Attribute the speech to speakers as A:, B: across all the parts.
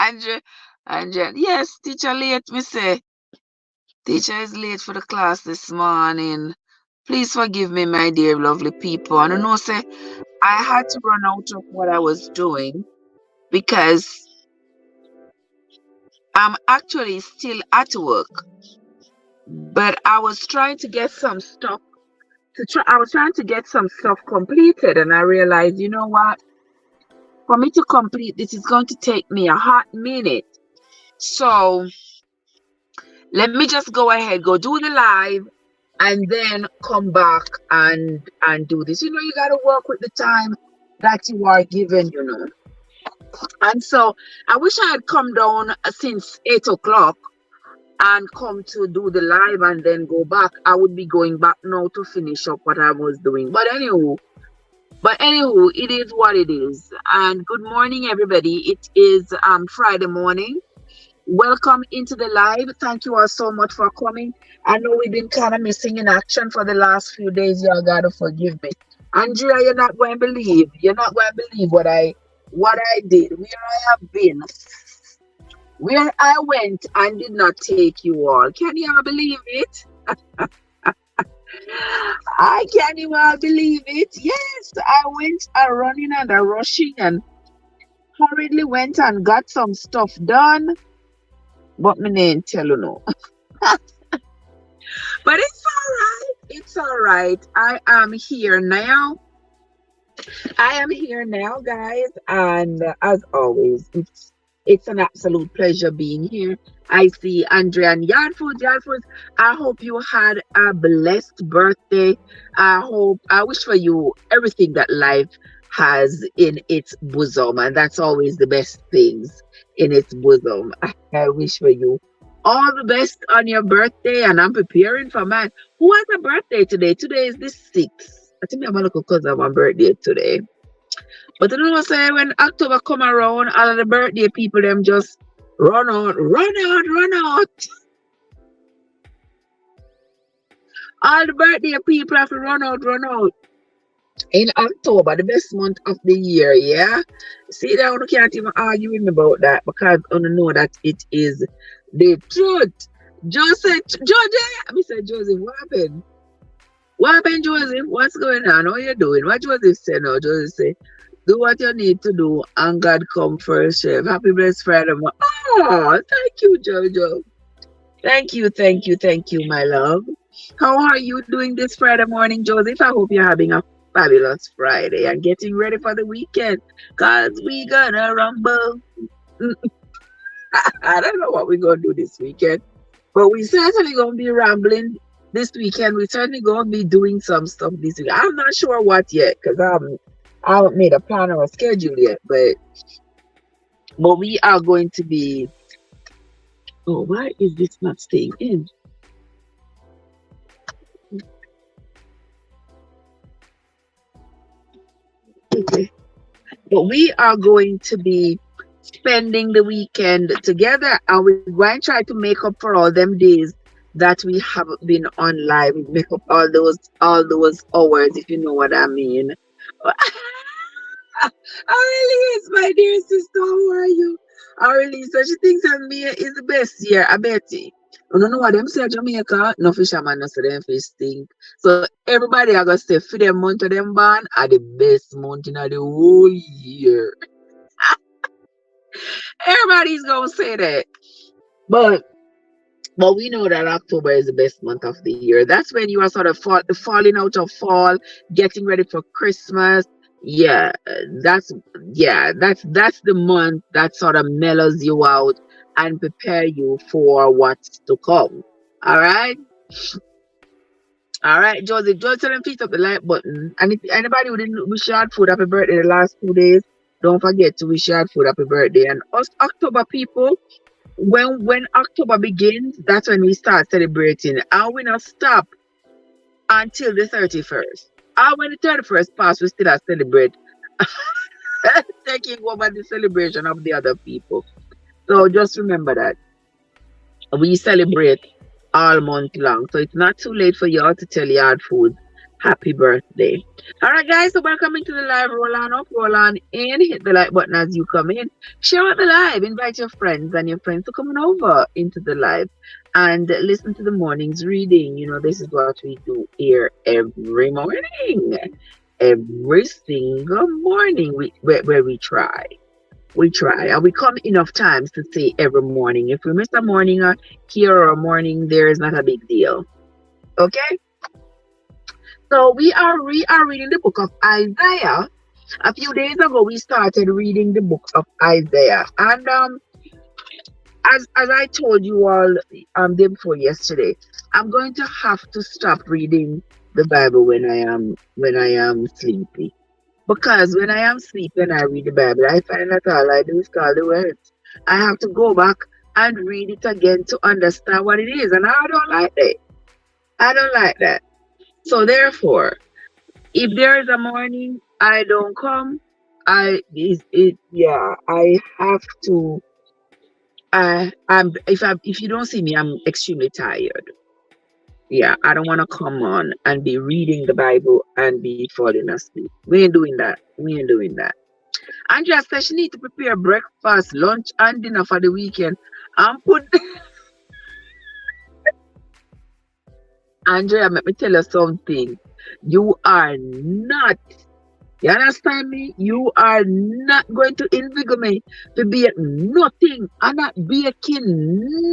A: Andrea, Andrea, yes, teacher late, me say. Teacher is late for the class this morning. Please forgive me, my dear lovely people. And I know, say, I had to run out of what I was doing because I'm actually still at work. But I was trying to get some stuff I was trying to get some stuff completed, and I realized, you know what? For me to complete this is going to take me a hot minute. So let me just go ahead, go do the live, and then come back and do this. You gotta work with the time that you are given. And so I wish I had come down since 8 o'clock and come to do the live and then go back. I would be going back now to finish up what I was doing. But anywho, it is what it is. And good morning, everybody. It is Friday morning. Welcome into the live. Thank you all so much for coming. I know we've been kind of missing in action for the last few days. Y'all gotta forgive me. Andrea, you're not going to believe what I did, where I have been, where I went and did not take you all. Can you all believe it? I can't even believe it. Yes, I went a running and a rushing and hurriedly went and got some stuff done. But me ain't tell you no. But it's all right. It's all right. I am here now. Guys, and as always, it's an absolute pleasure being here. I see Andrea and Yardfood. I hope you had a blessed birthday. I wish for you everything that life has in its bosom, and that's always the best things in its bosom. I wish for you all the best on your birthday, and I'm preparing for mine. Who has a birthday today? Today is the 6th. I think I'm gonna look because of my birthday today. But you know, say when October come around, all of the birthday people them just run out, run out, run out. All the birthday people have to run out, run out. In October, the best month of the year, yeah. See that you can't even argue with me about that because I know that it is the truth. Joseph, Georgia, I said Joseph, what happened? What happened, Joseph? What's going on? What are you doing? What Joseph say now? Joseph say, do what you need to do and God come first, chef. Happy blessed Friday. Oh, thank you, Jojo. Thank you, my love. How are you doing this Friday morning, Joseph? I hope you're having a fabulous Friday and getting ready for the weekend because we gonna rumble. I don't know what we're gonna do this weekend, but we certainly gonna be rambling this weekend. We certainly gonna be doing some stuff this week. I'm not sure what yet because I haven't made a plan or a schedule yet, but we are going to be. Oh, why is this not staying in? Okay. But we are going to be spending the weekend together, and we're going to try to make up for all them days that we haven't been on live. Make up all those hours, if you know what I mean. Aurelie, my dear sister, how are you? Aurelie, so she thinks that me is the best year. I bet you. I don't know what them say Jamaica. No fisherman no say them fish stink. So everybody are gonna say for them month of them born are the best month in the whole year. Everybody's gonna say that. But we know that October is the best month of the year. That's when you are sort of falling out of fall, getting ready for Christmas. Yeah, that's that's the month that sort of mellows you out and prepare you for what's to come. All right. All right, Josie, just tell them please up the like button. And if anybody who didn't wish Yardfood happy birthday the last 2 days, don't forget to wish Yardfood happy birthday. And us October people, when October begins, that's when we start celebrating. And we not stop until the 31st. And when the 31st pass, we still celebrate. Taking over the celebration of the other people. So just remember that. We celebrate all month long. So it's not too late for y'all to tell Yardfood Happy birthday. All right, guys, so welcome into the live. Roll on up, roll on in, hit the like button as you come in. Share out the live, invite your friends and your friends to come on over into the live and listen to the morning's reading. You know, this is what we do here every morning. Every single morning, where we try. We try. And we come enough times to say every morning. If we miss a morning here or a morning there, is not a big deal. Okay? So we are reading the book of Isaiah. A few days ago, we started reading the book of Isaiah, and as I told you all day before yesterday, I'm going to have to stop reading the Bible when I am sleepy, because when I am sleepy and I read the Bible, I find that all I do is call the words. I have to go back and read it again to understand what it is, and I don't like that. I don't like that. So therefore, if there is a morning I don't come, I have to. If you don't see me, I'm extremely tired. Yeah, I don't want to come on and be reading the Bible and be falling asleep. We ain't doing that. We ain't doing that. Andrea says she need to prepare breakfast, lunch, and dinner for the weekend. And put Andrea, let me tell you something. You are not, you understand me? You are not going to invigorate me to bake nothing. I'm not baking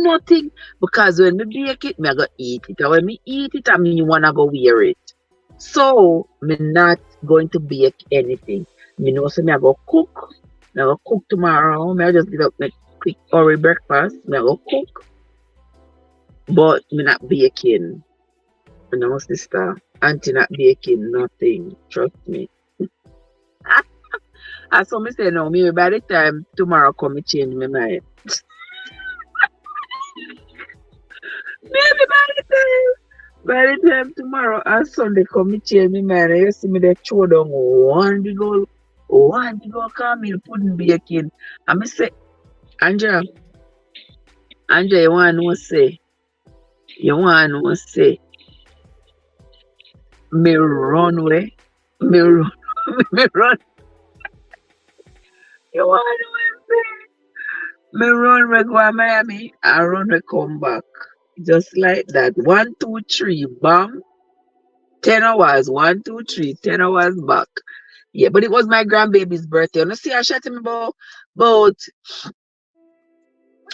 A: nothing. Because when me bake it, me I go eat it. And when me eat it, I mean wanna go wear it. So me not going to bake anything. Me know so me I go cook. Me I go cook tomorrow. Me I just get up make quick hurry breakfast. Me I go cook. But me not baking. No, sister. Auntie not baking nothing. Trust me. As some say no, maybe by the time tomorrow come, me change my mind. Maybe by the time tomorrow and Sunday come, me change my mind. And you see me there throw down one big old Camille pudding baking. And me say, Andrea, you want to say, me run away, me run, me run. You want to say? Me run we go to Miami and run we come back. Just like that. 1, 2, 3, bam. 10 hours. 1, 2, 3, 10 hours back. Yeah, but it was my grandbaby's birthday. You see, I shot him about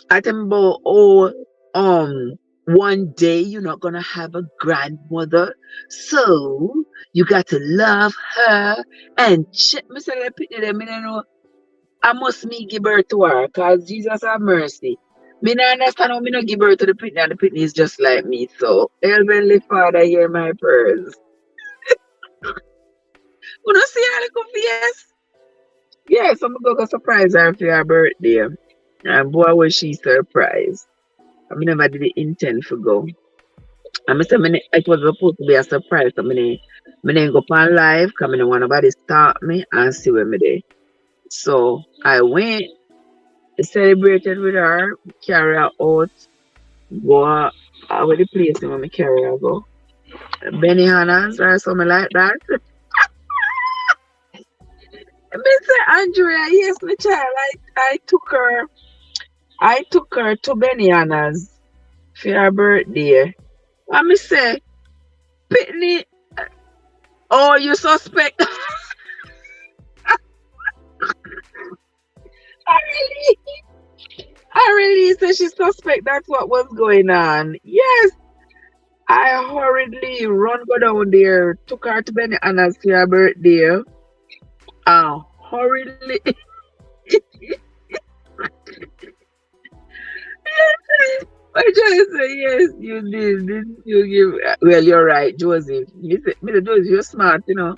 A: I tell him about one day you're not gonna have a grandmother, so you got to love her and check me say the picture them, you know. I must me give birth to her because Jesus have mercy. Me not understand how me not give birth to the pitney and the pitney is just like me. So, Heavenly Father, hear my prayers. You don't see her little face? Yes, I'm gonna go surprise her for her birthday. And boy, was she surprised. I never did the intend to go. And I said, it was supposed to be a surprise. So I didn't go on live because I didn't want nobody stop me and see where me there. So, I went. Celebrated with her, carry her out, go where the place when me carry her go. Benny Hanna's or something like that. Mr. Andrea, yes, my child, I took her to Benny Hanna's for her birthday. And me say, Pitney, oh, you suspect? I really said she suspect that's what was going on. Yes, I hurriedly run go down there, took her to Benny Anna's for her birthday. Hurriedly. I just say yes, you did. Didn't you give? Well, you're right, Joseph. Mr. Joseph, you're smart, you know.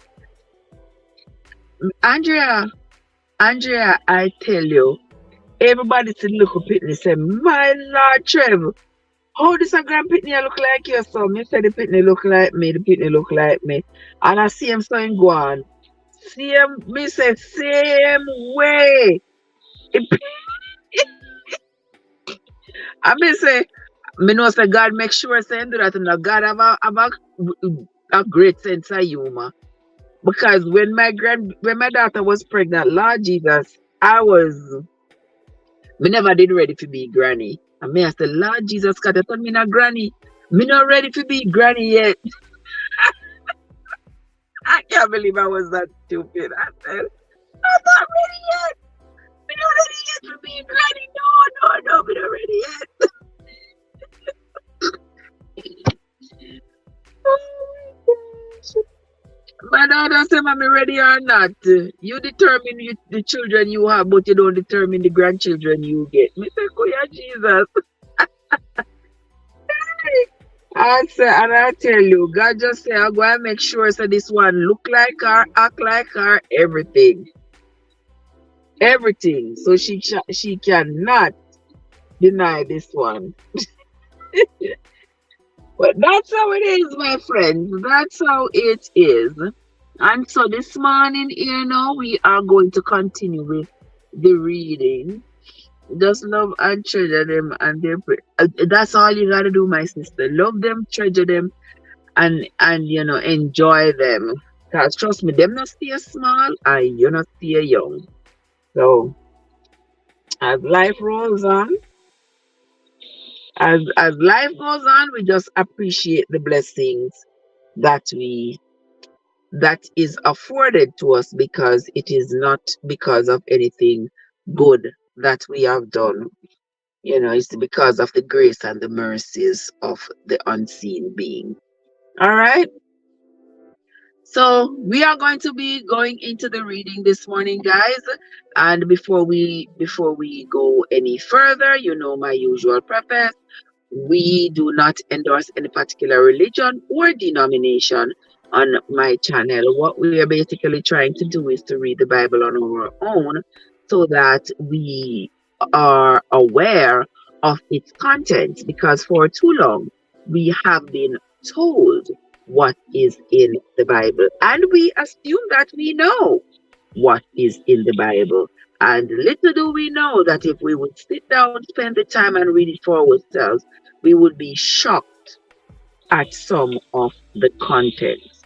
A: Andrea, I tell you, everybody see look up Pitney say, my Lord Trev, how this a grand Pitney look like you? So me say the Pitney look like me, the Pitney look like me. And I see him so in go on. Me say same way. I me say, me know say God make sure say him do that and God have a a great sense of humor. Because when my daughter was pregnant, Lord Jesus, me never did ready to be granny. And me I said, Lord Jesus, God, you turn me not granny. Me not ready to be granny yet. I can't believe I was that stupid. I said, I'm not ready yet. Me not ready yet to be granny. No, me not ready yet. Oh my gosh. My daughter said, "Mommy, ready or not? You determine the children you have, but you don't determine the grandchildren you get." Me say, "Oh yeah, Jesus." I say, and I tell you, God just say, I'm going to make sure so this one look like her, act like her, everything. Everything. So she cannot deny this one. But that's how it is, my friends. That's how it is. And so this morning, we are going to continue with the reading. Just love and treasure them, and that's all you gotta do, my sister. Love them, treasure them, and enjoy them. Cause trust me, them not stay small, and you not stay young. So as life rolls on, as life goes on, we just appreciate the blessings that is afforded to us, because it is not because of anything good that we have done. It's because of the grace and the mercies of the unseen being. All right. So we are going to be going into the reading this morning, guys. And before we go any further, my usual preface. We do not endorse any particular religion or denomination on my channel. What we are basically trying to do is to read the Bible on our own, so that we are aware of its contents, because for too long we have been told what is in the Bible, and we assume that we know what is in the Bible. And little do we know that if we would sit down, spend the time, and read it for ourselves, we would be shocked at some of the contents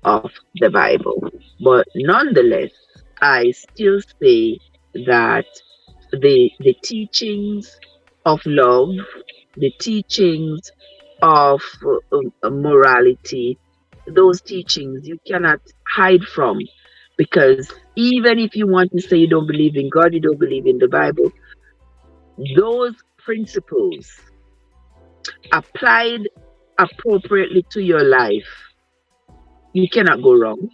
A: of the Bible. But nonetheless, I still say that the teachings of love, the teachings of morality, those teachings you cannot hide from, because even if you want to say you don't believe in God, you don't believe in the Bible, those principles applied appropriately to your life, you cannot go wrong.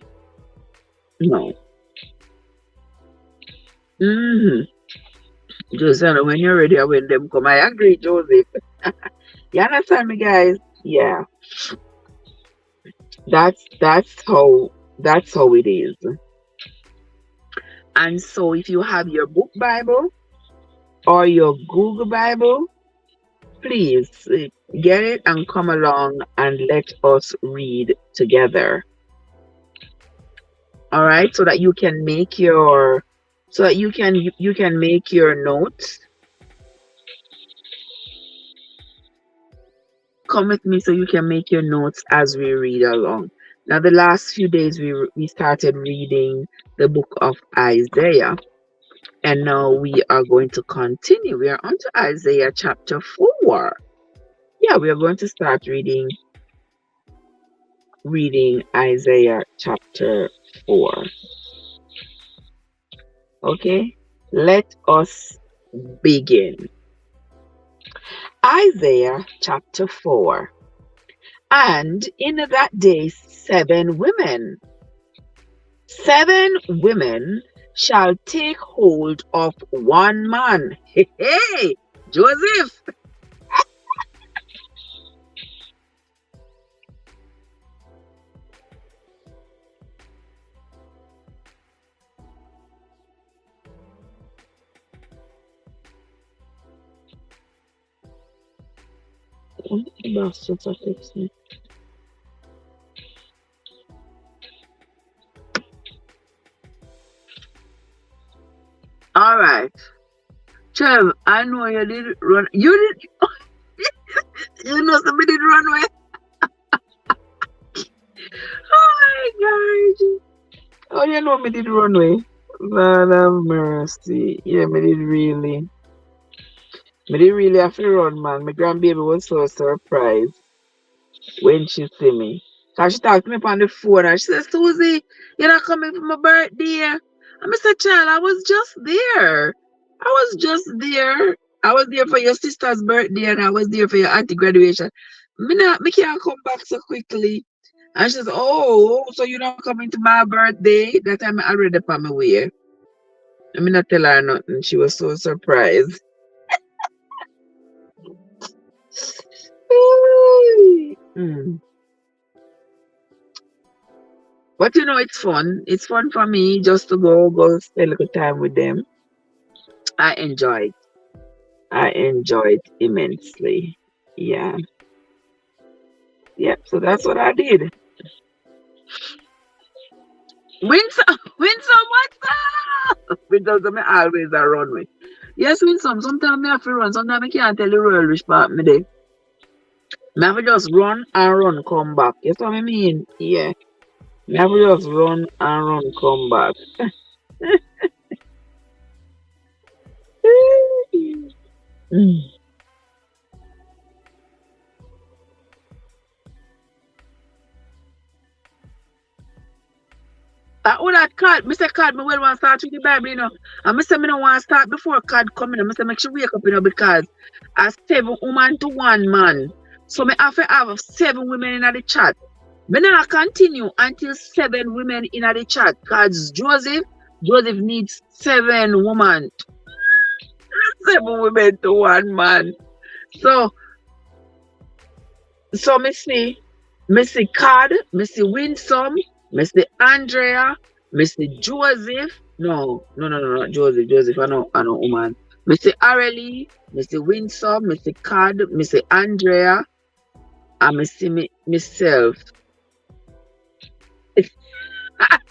A: No. Joseph, when you're ready, when them come, I agree, Joseph. You understand me, guys? Yeah. That's how it is. And so if you have your book Bible or your Google Bible, please get it and come along and let us read together. All right, so that you can make your make your notes. Come with me so you can make your notes as we read along. Now, the last few days we started reading the book of Isaiah, and now we are going to continue. We are on to Isaiah chapter 4. Yeah, we are going to start reading Isaiah chapter 4. Okay, let us begin. Isaiah chapter 4. And in that day 7 women shall take hold of one man. Hey, Joseph. All right. Trev, I know you did run. You did. You know somebody did run away. God. Oh, you know me did run away. Lord have mercy. Yeah, me did really have to run, man. My grandbaby was so surprised when she see me. Cause she talked to me on the phone and she said, Susie, you're not coming for my birthday. And I said, child, I was just there. I was just there. I was there for your sister's birthday and I was there for your auntie graduation. Me can't come back so quickly. And she says, oh, so you're not coming to my birthday? That time I already on my way. I mean, not tell her nothing. She was so surprised. Mm. But you know, it's fun. It's fun for me just to go spend a little time with them. I enjoy it. I enjoyed immensely. Yeah. Yep. So that's what I did. Winsome, Winsome, what's up? Winsome, me always a run with. Yes, Winsome. Sometimes I have to run. Sometimes I can't tell the royal which part me there. I have to just run and run, come back. You know what I mean? Yeah. I have to just run and run, come back. Mm. Who that card? Mr. Card, me well want to start with the Bible, you know. And me say me don't want to start before card coming. I say make sure wake up, you know, because as 7 women to 1 man. So me have to have 7 women in the chat. Me not continue until 7 women in the chat. Because Joseph needs 7 women. 7 women to 1 man. So me see Card, me see Winsome, me see Andrea, me see Joseph. No, not Joseph. Joseph, I know woman. Me see Aurelie, me see Winsome, me see Card, me see Andrea, and me see myself.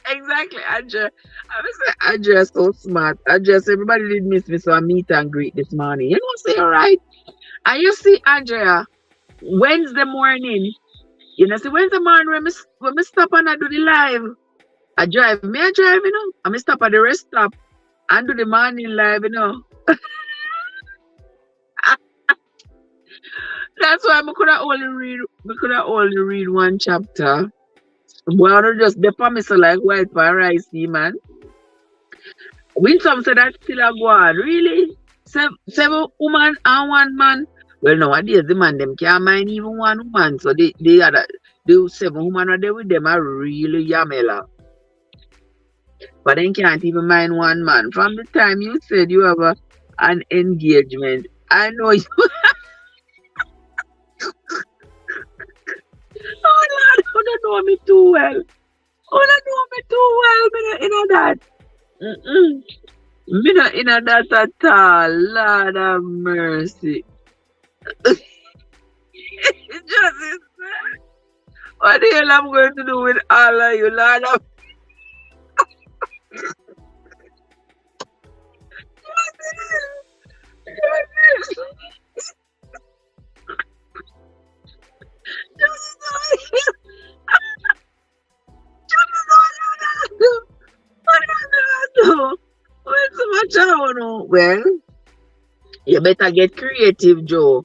A: Exactly, Andrea. I say Andrea so smart. Andrea, everybody did miss me, so I meet and greet this morning. You know, say alright. And you see Andrea, Wednesday morning. You know, see Wednesday morning when me stop and I do the live. I drive, you know. And me stop at the rest stop and do the morning live, you know. That's why I could only read 1 chapter. Boy, I don't just dip on me so like white pie rice, man. Winsome said that still a go on. Really? 7 women and 1 man? Well, nowadays the man them can't mind even 1 woman. So the 7 women are there with them are really yamela. But they can't even mind 1 man. From the time you said you have an engagement, I know you. Oh Lord, you don't know me too well. You don't know me too well. Me not in that. Mm-mm. Me not in that at all. Lord have mercy. Just what the hell I'm going to do with all of you, Lord have well, you better get creative, Joe.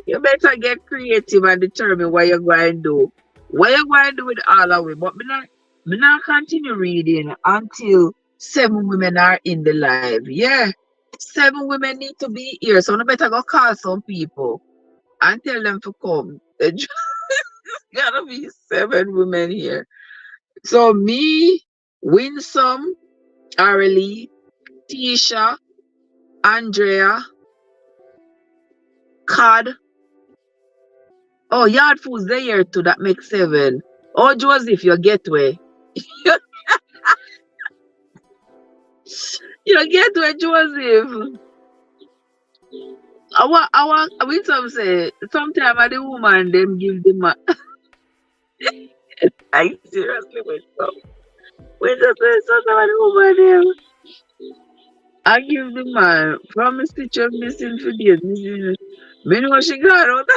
A: You better get creative and determine what you're going to do. What you're going to do with all of it. But me not continue reading until 7 women are in the live. Yeah. 7 women need to be here. So I better go call some people and tell them to come. There's gotta be 7 women here. So me, Winsome, Aurelie, Tisha, Andrea, Cod. Oh, Yard Foods they here too. That makes 7. Oh, Joseph, you get way. You get way, Joseph. I mean, some say, sometimes the woman, them give the man. I seriously went some. When I say, sometimes the woman, them. I give the man from a stitch of missing for days. Me know she got out.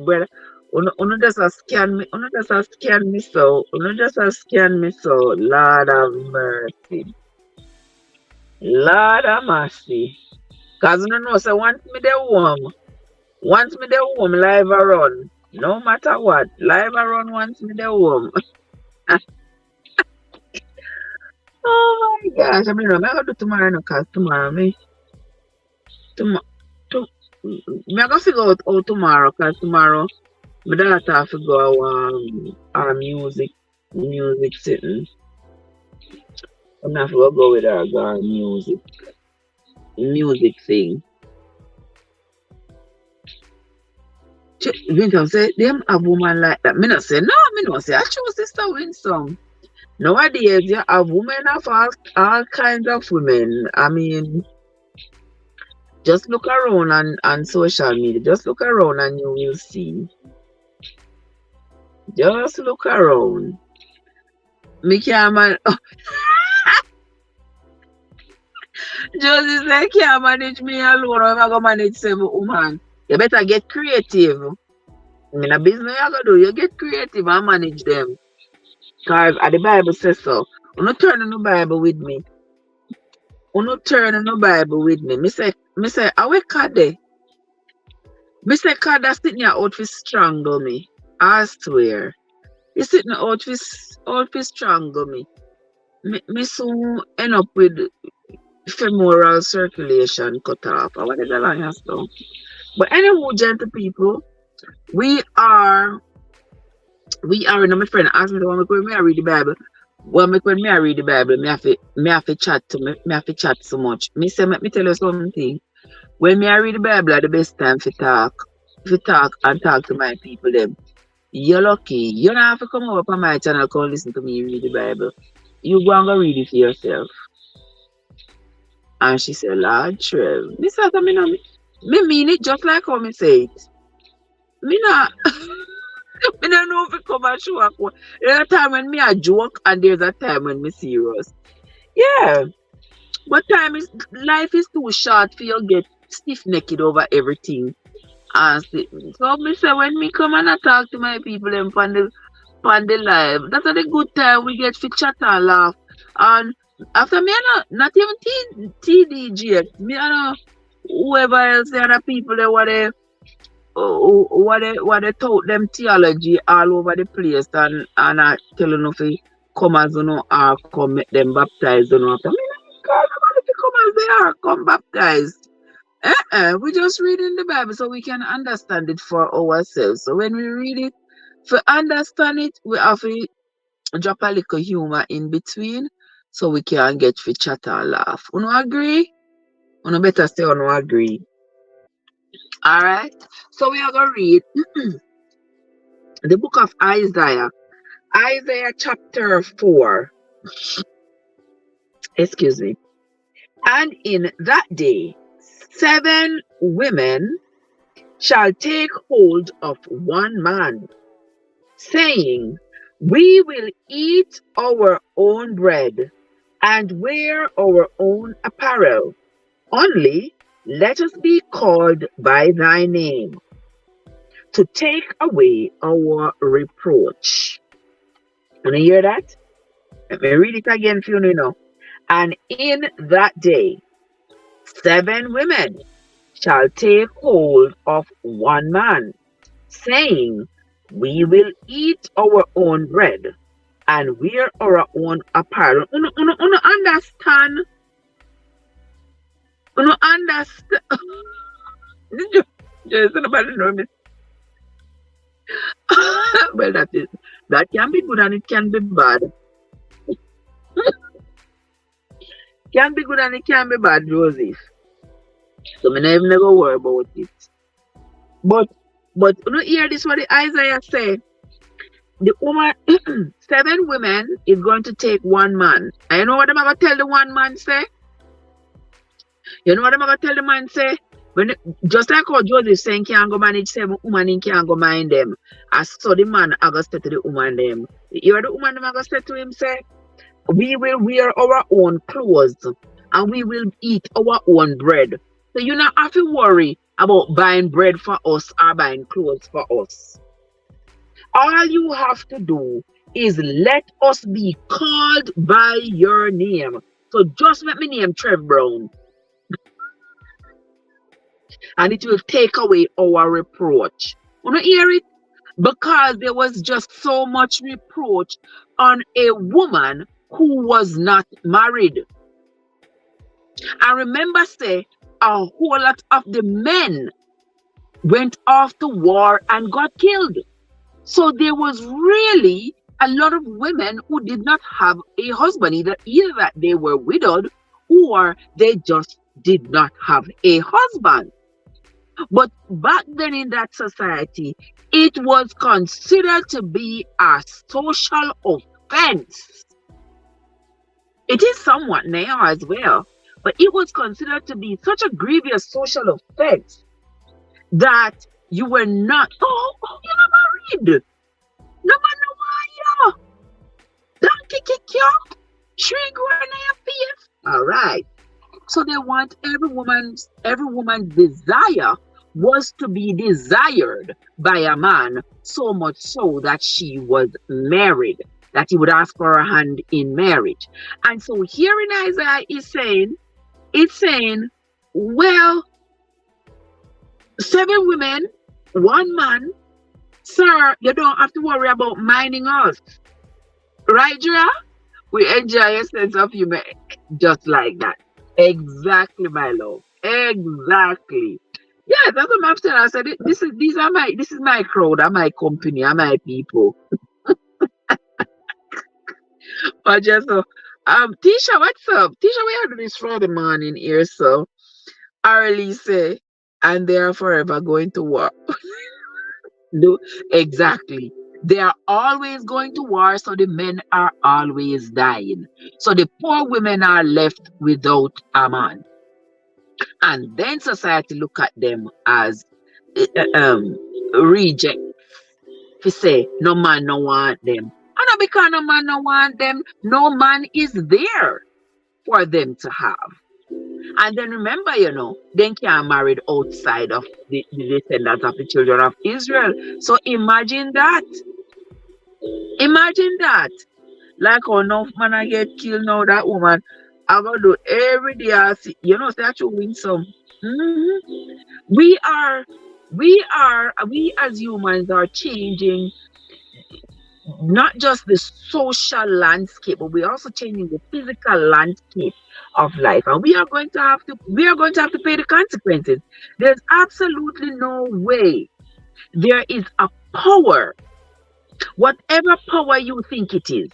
A: But Uno just a scan me. Uno just a scan me so. Uno just a scan me so. Lord have mercy. Lord have mercy. Cause you know, so once me the home, live a run. No matter what, live a run once me the home. Oh my gosh, I mean, I'm gonna do tomorrow, no, cause tomorrow tomorrow, to, me I gonna figure out how tomorrow, cause tomorrow my daughter have to go our music sitting. I'm gonna have to go with her go our music thing. Winsome say them have woman like that. Me not say no, me not say I choose sister Winsome. Nowadays you have women of all kinds of women. I mean, just look around on social media. Just look around and you will see. Just look around. Me can't man. Just like can't manage me alone. If I go manage 7 women, you better get creative. I mean, a business you gonna do. You get creative and manage them. Cause the Bible says so. You not turn in the Bible with me. You not turn in the Bible with me. Me say, I wake there. Me say, cause that sitting here out for strangle me. I swear. You sitting out for strangle me. Me soon end up with femoral circulation cut off. Or what is the line so? But anyway, gentle people, we are you know, my friend asked me when me I read the Bible. When me I read the Bible, me have to chat me have to chat so much. Me say let me tell you something. When me I read the Bible at the best time to talk. To talk and talk to my people them. You're lucky. You don't have to come over on my channel come listen to me read the Bible. You go and go read it for yourself. And she said, Lord Trev. Me say me mean it just like how me say it. Me not I don't know if it come and show up. There's a time when me a joke and there's a time when me serious. Yeah. But life is too short for you get stiff necked over everything. And so me say when me come and I talk to my people them on the live, that's a good time we get to chat and laugh. And after me I not even TDG, me I know whoever else the other people that what they taught them theology all over the place and I tell you if they come as you know or come make them baptized you know after me call nobody to come as they are come baptized. We just reading the Bible so we can understand it for ourselves. So when we read it, to understand it, we have to drop a little humor in between so we can get to chat and laugh. You know agree? You know better say you know agree. Alright, so we are going to read the book of Isaiah. Isaiah chapter 4. Excuse me. And in that day, 7 women shall take hold of one man, saying, we will eat our own bread and wear our own apparel. Only let us be called by thy name, to take away our reproach. Can you hear that? Let me read it again for you know. And in that day, 7 women shall take hold of one man, saying, we will eat our own bread and wear our own apparel. You understand? You understand? Just nobody know me. Well, that can be good and it can be bad. Can be good and it can be bad, Joseph. So I never worry about it. But you know, hear this what the Isaiah say. The woman 7 women is going to take one man. And you know what I'm gonna tell the one man say? You know what I'm gonna tell the man say? Just like how Joseph saying can't go manage 7 women and can't go mind them. As so the man I go say to the woman them. You hear the woman them I go say to him say, we will wear our own clothes and we will eat our own bread. So you don't have to worry about buying bread for us or buying clothes for us. All you have to do is let us be called by your name. So just let me name Trev Brown, and it will take away our reproach. You know, hear it? Because there was just so much reproach on a woman who was not married. I remember say a whole lot of the men went off to war and got killed. So there was really a lot of women who did not have a husband, either that they were widowed or they just did not have a husband. But back then in that society, it was considered to be a social offense. It is somewhat now as well, but it was considered to be such a grievous social offense that you were not, you're not married. No man no want you. Don't kick you. Shrink in your face. All right. So they want every woman's desire was to be desired by a man, so much so that she was married, that he would ask for her hand in marriage. And so here in Isaiah it's saying, well, 7 women, 1 man, sir, you don't have to worry about minding us. Right, Drea? We enjoy a sense of humor just like that. Exactly, my love. Exactly. Yeah, that's what I'm saying. I said this is my crowd, and my company, and my people. But just so Tisha, what's up? Tisha, we are doing this Friday morning here, so Arlie say, and they are forever going to war. No, exactly. They are always going to war, so the men are always dying. So the poor women are left without a man. And then society look at them as reject. If say no man no want them. And not because no man no want them, no man is there for them to have. And then remember, they can't marry outside of the descendants of the children of Israel. So imagine that. Imagine that. Like how enough man I get killed now, that woman, I gotta do every day. That you win some. We are, we as humans are changing not just the social landscape, but we're also changing the physical landscape of life, and we are going to have to pay the consequences. There's absolutely no way. There is a power, whatever power you think it is,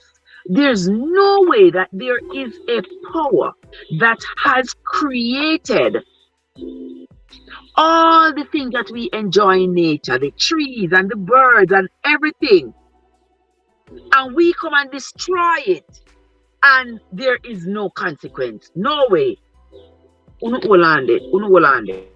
A: there's no way that there is a power that has created all the things that we enjoy in nature, the trees and the birds and everything, and we come and destroy it, and there is no consequence. No way. Unu Holande.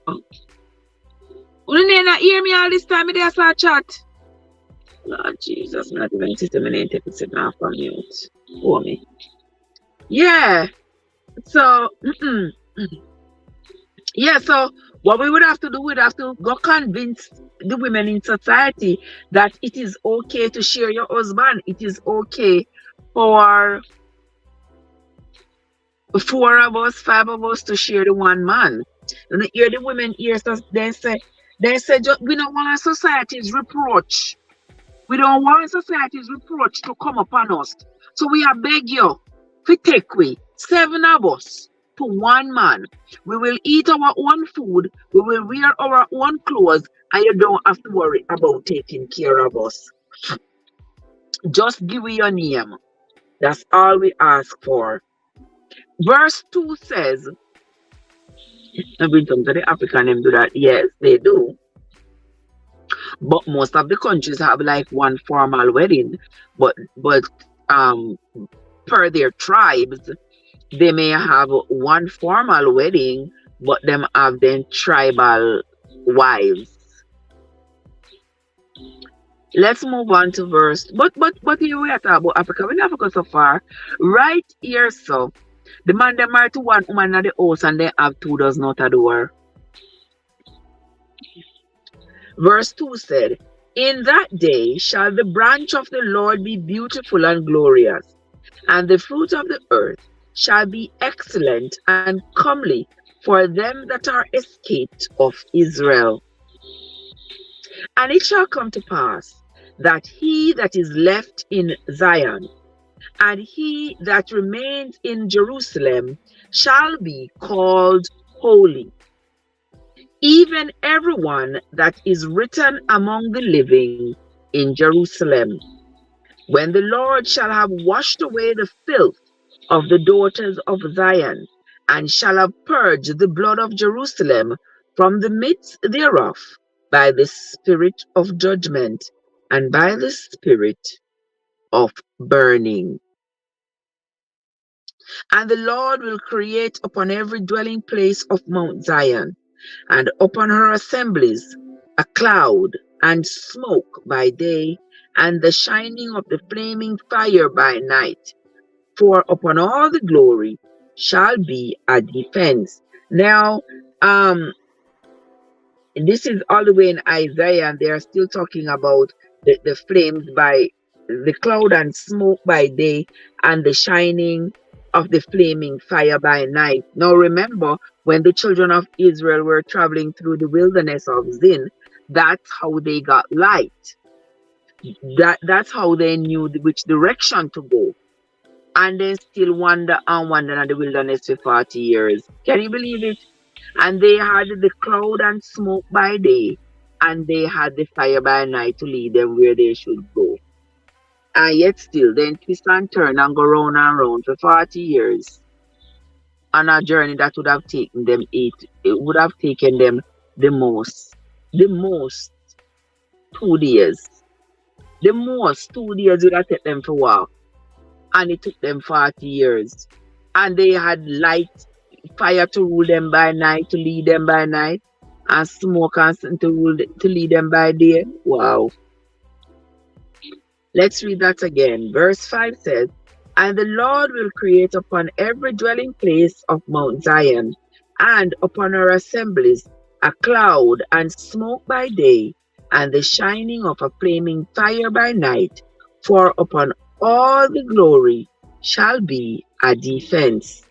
A: You need not hear me all this time. They start chat. Lord Jesus, not even system and take it now from mute. Oh me. Yeah. So yeah, so what we would have to do, we'd have to go convince the women in society that it is okay to share your husband. It is okay for 4 of us, 5 of us to share the one man. And you hear the women here, so they say, we don't want our society's reproach. We don't want society's reproach to come upon us. So we are beg you to take we 7 of us to one man. We will eat our own food, we will wear our own clothes, and you don't have to worry about taking care of us. Just give me your name. That's all we ask for. Verse 2 says, and in terms of the African them do that, yes, they do. But most of the countries have like one formal wedding, but per their tribes, they may have one formal wedding, but them have then tribal wives. Let's move on to verse. But here we are talking about Africa. We never go so far. Right here, so the man they married to one woman at the house and they have 2 dozen out the door. Verse 2 said, in that day shall the branch of the Lord be beautiful and glorious, and the fruit of the earth shall be excellent and comely for them that are escaped of Israel. And it shall come to pass that he that is left in Zion and he that remains in Jerusalem shall be called holy, even everyone that is written among the living in Jerusalem. When the Lord shall have washed away the filth of the daughters of Zion, and shall have purged the blood of Jerusalem from the midst thereof by the spirit of judgment and by the spirit of burning. And the Lord will create upon every dwelling place of Mount Zion, and upon her assemblies, a cloud and smoke by day, and the shining of the flaming fire by night. For upon all the glory shall be a defense. Now, this is all the way in Isaiah, and they are still talking about the flames by the cloud and smoke by day, and the shining of the flaming fire by night. Now remember, when the children of Israel were traveling through the wilderness of Zin, that's how they got light. That's how they knew which direction to go. And they still wander in the wilderness for 40 years. Can you believe it? And they had the cloud and smoke by day, and they had the fire by night to lead them where they should go. And yet still, then twist and turn and go round and round for 40 years on a journey that would have taken them it would have taken them the most 2 days. The most 2 days would have taken them to walk. And it took them 40 years. And they had light, fire to rule them by night, to lead them by night, and smoke and to lead them by day. Wow. Let's read that again. Verse 5 says, and the Lord will create upon every dwelling place of Mount Zion, and upon her assemblies, a cloud and smoke by day, and the shining of a flaming fire by night. For upon all the glory shall be a defense.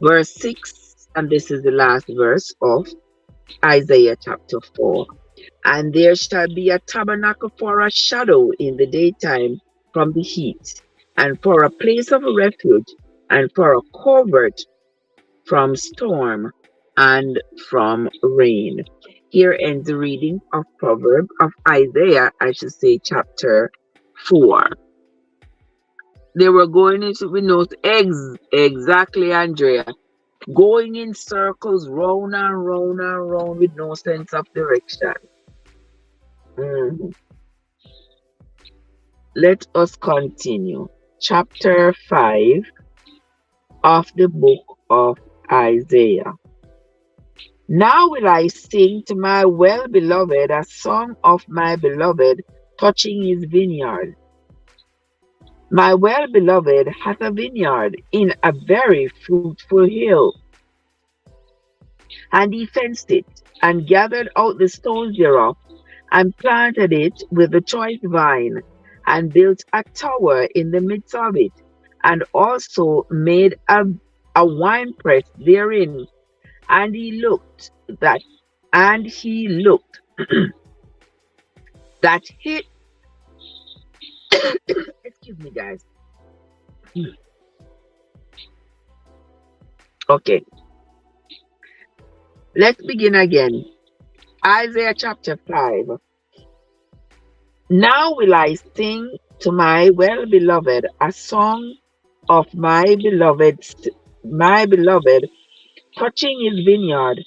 A: Verse 6, and this is the last verse of Isaiah chapter 4. And there shall be a tabernacle for a shadow in the daytime from the heat, and for a place of refuge, and for a covert from storm and from rain. Here ends the reading of Isaiah, chapter 4. They were going into, we know exactly, Andrea, going in circles, round and round and round with no sense of direction. Let us continue. Chapter 5 of the book of Isaiah. Now will I sing to my well beloved a song of my beloved touching his vineyard. My well beloved hath a vineyard in a very fruitful hill, and he fenced it, and gathered out the stones thereof, and planted it with the choice vine, and built a tower in the midst of it, and also made a winepress therein. And he looked that, and he looked that he, excuse me, guys. Okay, let's begin again. Isaiah chapter 5. Now will I sing to my well beloved a song of my beloved touching his vineyard.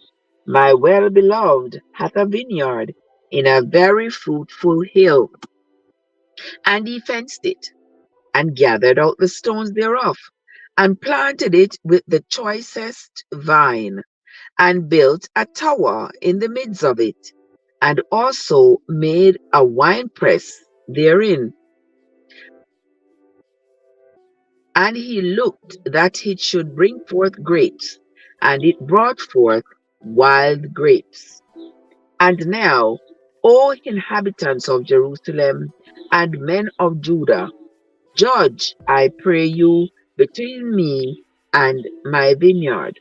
A: My well beloved hath a vineyard in a very fruitful hill, and he fenced it, and gathered out the stones thereof, and planted it with the choicest vine, and built a tower in the midst of it, and also made a winepress therein. And he looked that it should bring forth grapes, and it brought forth wild grapes. And now, O inhabitants of Jerusalem and men of Judah, judge, I pray you, between me and my vineyard.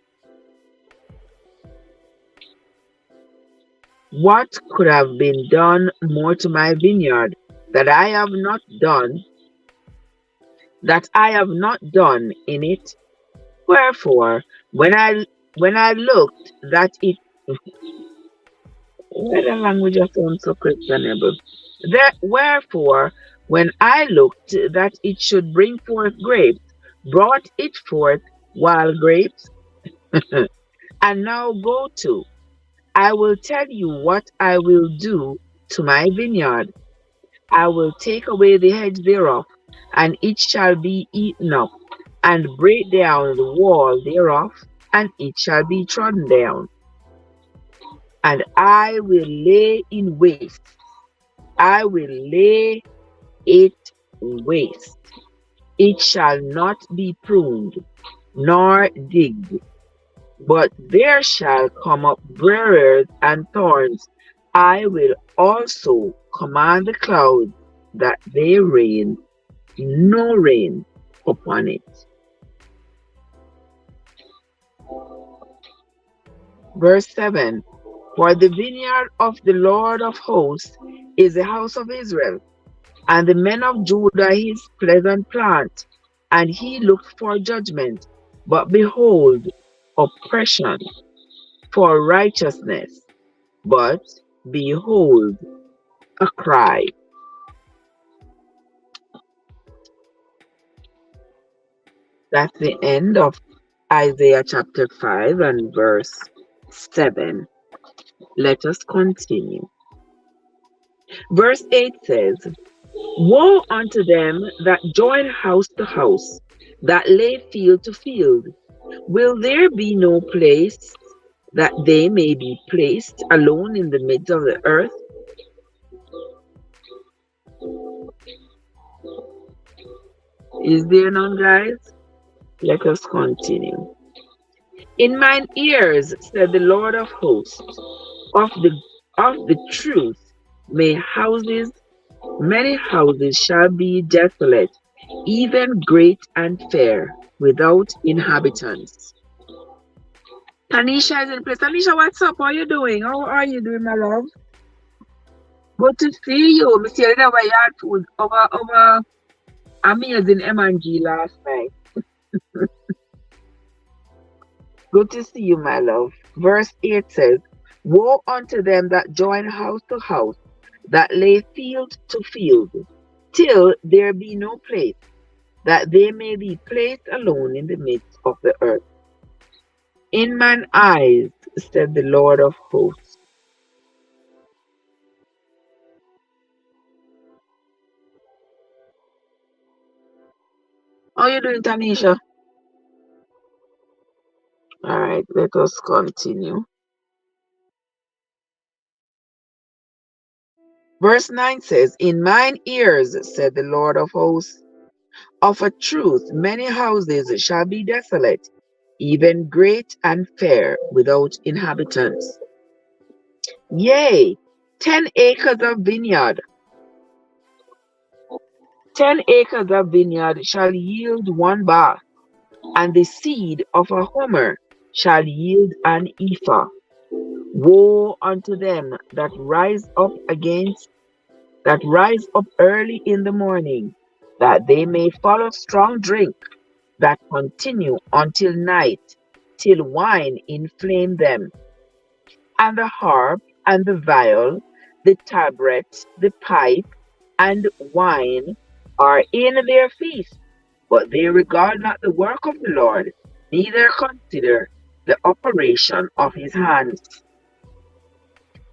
A: What could have been done more to my vineyard that I have not done, in it? Wherefore, when I looked that it why the language of sounds so questionable. Wherefore, when I looked that it should bring forth grapes, brought it forth wild grapes. And now go to, I will tell you what I will do to my vineyard. I will take away the hedge thereof, and it shall be eaten up, and break down the wall thereof, and it shall be trodden down. And I will lay in waste. I will lay it waste. It shall not be pruned, nor digged, but there shall come up briars and thorns. I will also command the clouds that they rain no rain upon it. Verse 7. For the vineyard of the Lord of hosts is the house of Israel, and the men of Judah his pleasant plant. And he looked for judgment, but behold, oppression, for righteousness, but behold, a cry. That's the end of Isaiah chapter 5 and verse 7. Let us continue. Verse 8 says, Woe unto them that join house to house, that lay field to field. Will there be no place that they may be placed alone in the midst of the earth? Is there none, guys? Let us continue. In mine ears, said the Lord of hosts, of the truth, many houses shall be desolate, even great and fair, without inhabitants. Tanisha is in place. Tanisha, what's up? How are you doing? How are you doing, my love? Good to see you. Me see you there where you had food over amazing M&G last night. Good to see you, my love. Verse 8 says, Woe unto them that join house to house, that lay field to field, till there be no place, that they may be placed alone in the midst of the earth. In mine eyes, said the Lord of hosts. How are you doing, Tanisha? All right, let us continue. Verse 9 says, In mine ears, said the Lord of hosts, of a truth many houses shall be desolate, even great and fair, without inhabitants. Yea, 10 acres of vineyard, 10 acres of vineyard shall yield one bar, and the seed of a homer shall yield an ephah. Woe unto them that rise up early in the morning, that they may follow strong drink, that continue until night, till wine inflame them. And the harp, and the viol, the tabret, the pipe, and wine are in their feast, but they regard not the work of the Lord, neither consider the operation of his hands.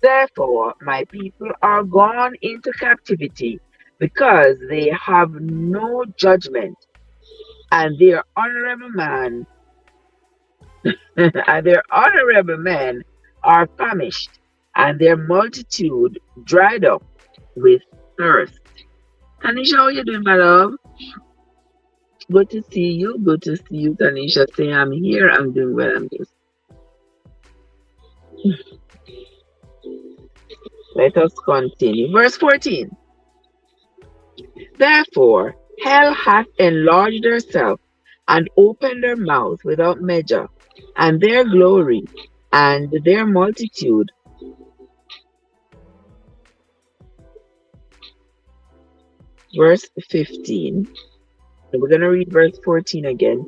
A: Therefore, my people are gone into captivity, because they have no judgment, and their honorable man and their honorable men are famished, and their multitude dried up with thirst. Tanisha, how you doing, my love? Good to see you. Good to see you, Tanisha. Say I'm here. I'm doing well. I'm just. Let us continue. Verse 14. Therefore, hell hath enlarged herself and opened her mouth without measure, and their glory and their multitude. Verse 15. We're going to read verse 14 again.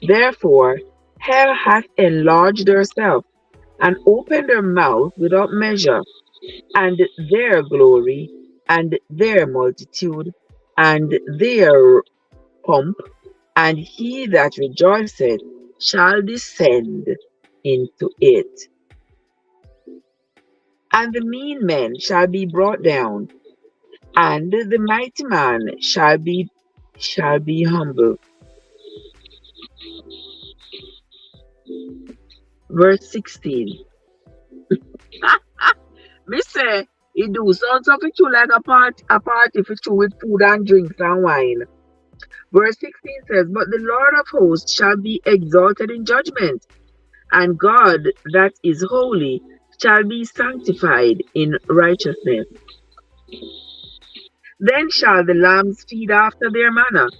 A: Therefore, hell hath enlarged herself and opened her mouth without measure, and their glory and their multitude and their pomp, and he that rejoiceth shall descend into it. And the mean men shall be brought down, and the mighty man shall be humble. Verse 16. Me say, it do sounds of it too like a party for you with food and drinks and wine. Verse 16 says, But the Lord of hosts shall be exalted in judgment, and God that is holy shall be sanctified in righteousness. Then shall the lambs feed after their manner,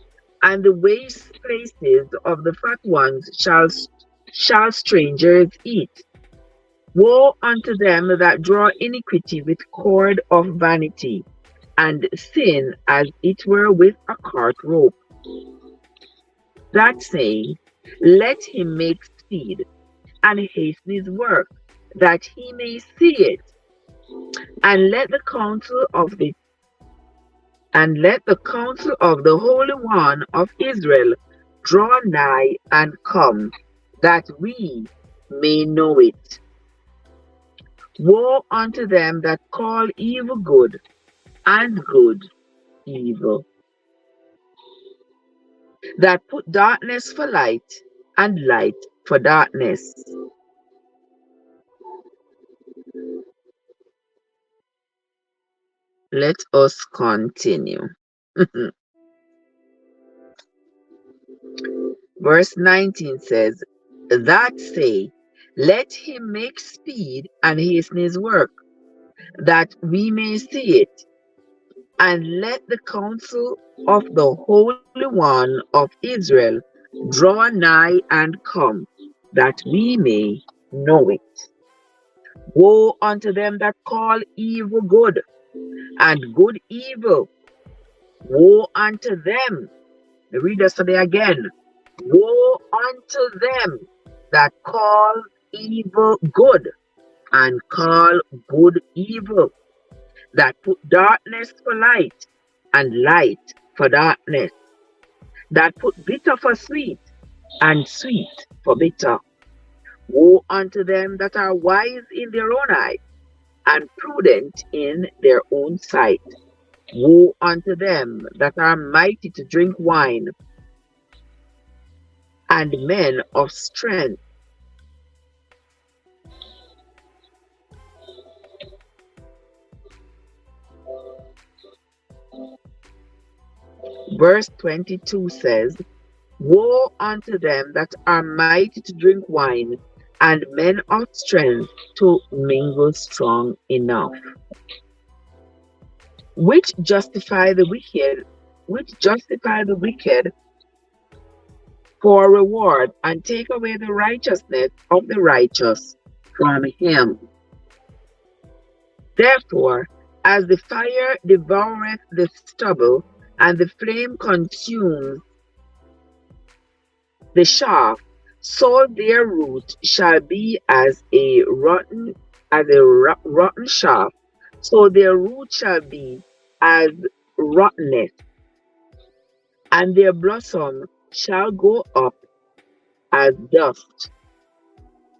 A: and the waste places of the fat ones shall strangers eat. Woe unto them that draw iniquity with cord of vanity, and sin as it were with a cart rope. That saying, let him make speed, and hasten his work, that he may see it. And let the counsel of the Holy One of Israel draw nigh and come, that we may know it. Woe unto them that call evil good, and good evil, that put darkness for light, and light for darkness. Let us continue. Verse 19 says, That say, let him make speed and hasten his work, that we may see it. And let the counsel of the Holy One of Israel draw nigh and come, that we may know it. Woe unto them that call evil good, and good evil. Woe unto them. Read this today again. Woe unto them that call evil good, and call good evil, that put darkness for light, and light for darkness, that put bitter for sweet, and sweet for bitter. Woe unto them that are wise in their own eyes, and prudent in their own sight. Woe unto them that are mighty to drink wine, and men of strength. Verse 22 says, woe unto them that are mighty to drink wine, and men of strength to mingle strong enough, which justify the wicked for reward, and take away the righteousness of the righteous from him. Therefore, as the fire devoureth the stubble, and the flame consumes the chaff, so their root shall be as a rotten chaff, so their root shall be as rottenness, and their blossom shall go up as dust,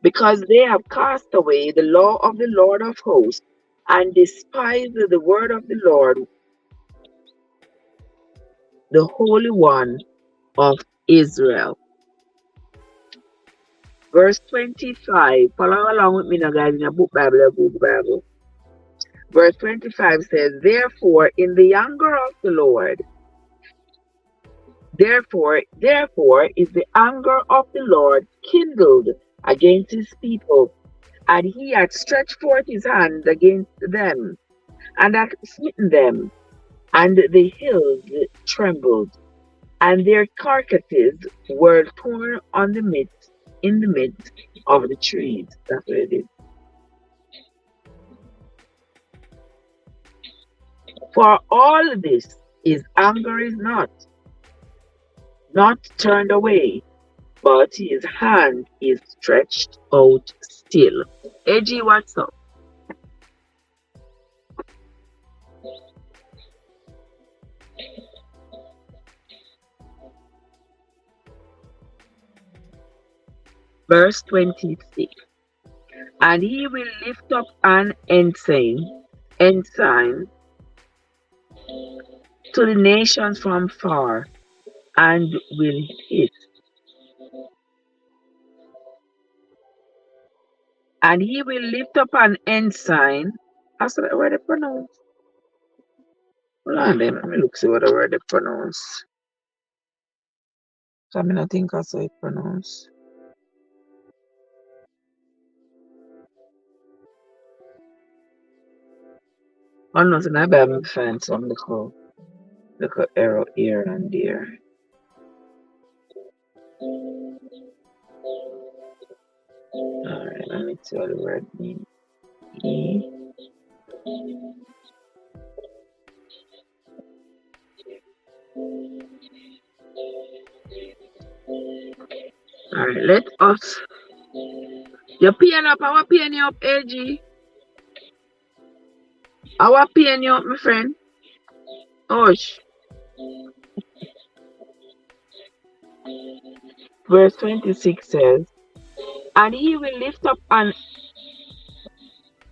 A: because they have cast away the law of the Lord of hosts, and despised the word of the Lord, the Holy One of Israel. Verse 25. Follow along with me now, guys, in a book Bible. Verse 25 says, therefore in the anger of the Lord, therefore is the anger of the Lord kindled against his people, and he hath stretched forth his hand against them, and hath smitten them, and the hills trembled, and their carcasses were torn in the midst of the trees. That's what it is. For all this his anger is not turned away, but his hand is stretched out still. AG, what's up? Verse 26. And he will lift up an ensign to the nations from far, and will hiss. And he will lift up an ensign. That's the word they pronounce. Hold on, then. Let me look see what the word they pronounce. I mean, I think that's how it pronounced. Oh no, so now I'm find some little arrow here and there. Alright, let me see what the word means. Alright, let us. You're peeing up, I want peeing you up, AG. I want peeing you up, my friend. Osh. Verse 26 says, and he will lift up an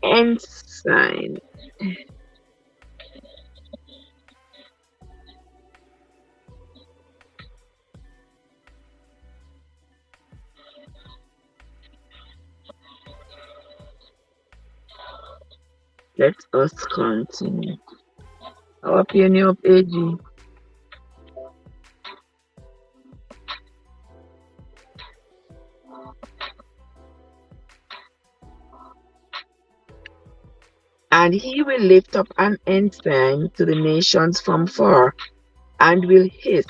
A: ensign. Let us continue. Our peony of AG. And he will lift up an ensign to the nations from far, and will hiss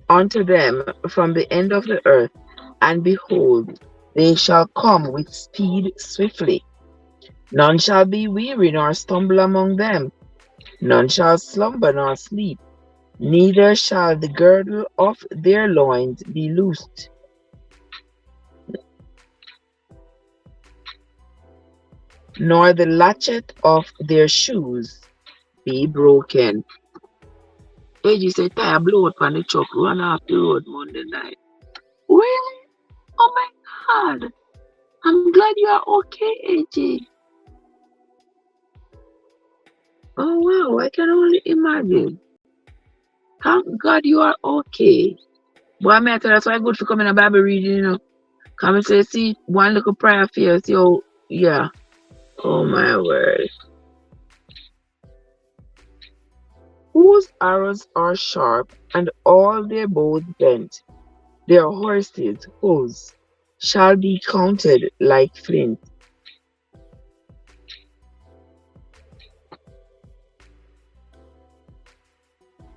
A: unto them from the end of the earth. And behold, they shall come with speed swiftly. None shall be weary nor stumble among them. None shall slumber nor sleep. Neither shall the girdle of their loins be loosed. Nor the latchet of their shoes be broken. AG said, "I blow up on the truck, run off the road Monday night." Really? Oh my God. I'm glad you are okay, AG. Oh wow, I can only imagine. Thank God you are okay. Boy, I tell that's why good for coming to Bible reading, you know. Come and say, see, one little prayer for you, see how, yeah. Oh my word. whose arrows are sharp, and all their bows bent. Their horses, whose shall be counted like flint,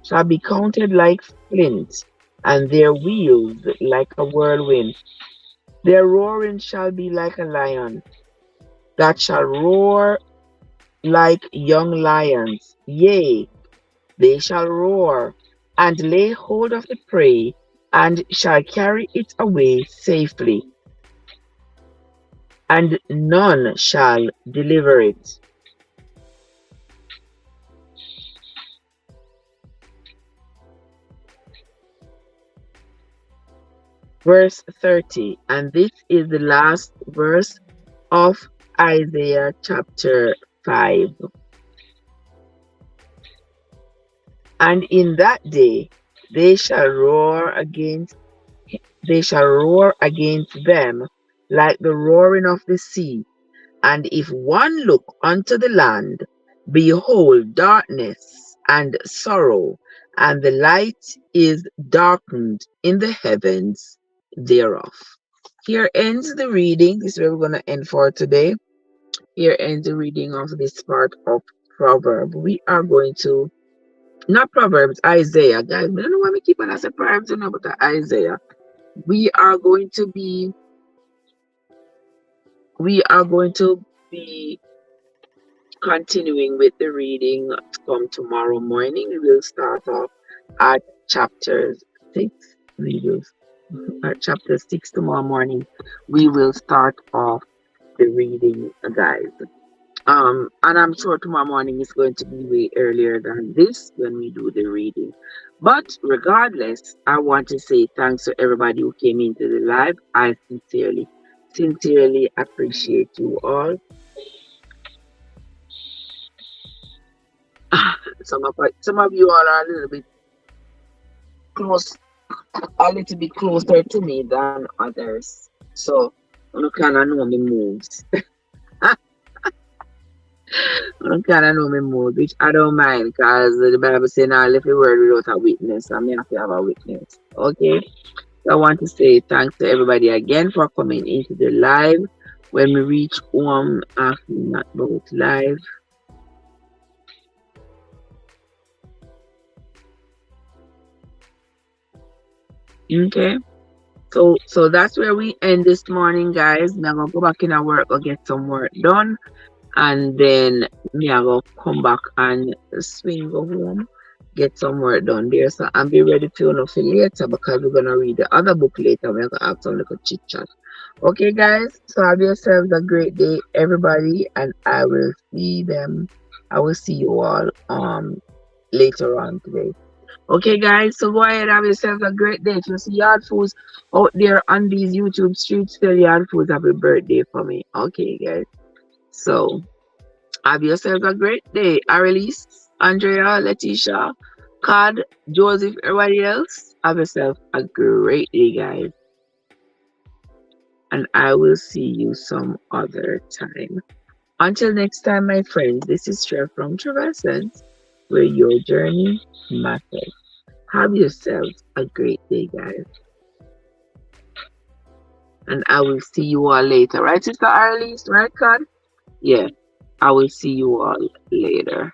A: shall be counted like flint, and their wheels like a whirlwind. Their roaring shall be like a lion, that shall roar like young lions. Yea, they shall roar, and lay hold of the prey, and shall carry it away safely, and none shall deliver it. Verse 30, and this is the last verse of Isaiah chapter 5. And in that day they shall roar against them like the roaring of the sea. And if one look unto the land, behold darkness and sorrow, and the light is darkened in the heavens thereof. Here ends the reading. This is where we're going to end for today. Here ends the reading of this part of Proverb. We are going to, not Proverbs, Isaiah. Guys, I don't know why we keep on as a Proverbs, but Isaiah. We are going to be continuing with the reading from tomorrow morning. We will start off at chapter 6. At chapter 6 tomorrow morning. We will start off the reading, guys. And I'm sure tomorrow morning is going to be way earlier than this when we do the reading. But regardless, I want to say thanks to everybody who came into the live. I sincerely appreciate you all. Some of you all are a little bit closer to me than others. So you kind of know me moves. You kind of know me moves, which I don't mind because the Bible says now if you word without a witness, I may have to have a witness. Okay. So I want to say thanks to everybody again for coming into the live. When we reach home after not both live. Okay. So that's where we end this morning, guys. I'm gonna go back in our work or get some work done. And then me I go come back and swing go home, get some work done there. So I'll be ready to for later because we're gonna read the other book later. We're gonna have some little chit chat. Okay, guys. So have yourselves a great day, everybody, and I will see you all later on today. Okay, guys, so go ahead, have yourselves a great day. If you see Yard Foods out there on these YouTube streets, tell Yard Foods happy birthday for me. Okay, guys. So have yourselves a great day. Arelis, Andrea, Letitia, Cod, Joseph, everybody else. Have yourself a great day, guys. And I will see you some other time. Until next time, my friends, this is Trev from Traversons, where your journey matters. Have yourselves a great day, guys. And I will see you all later. Right, Sister Arlies? Right, God? Yeah. I will see you all later.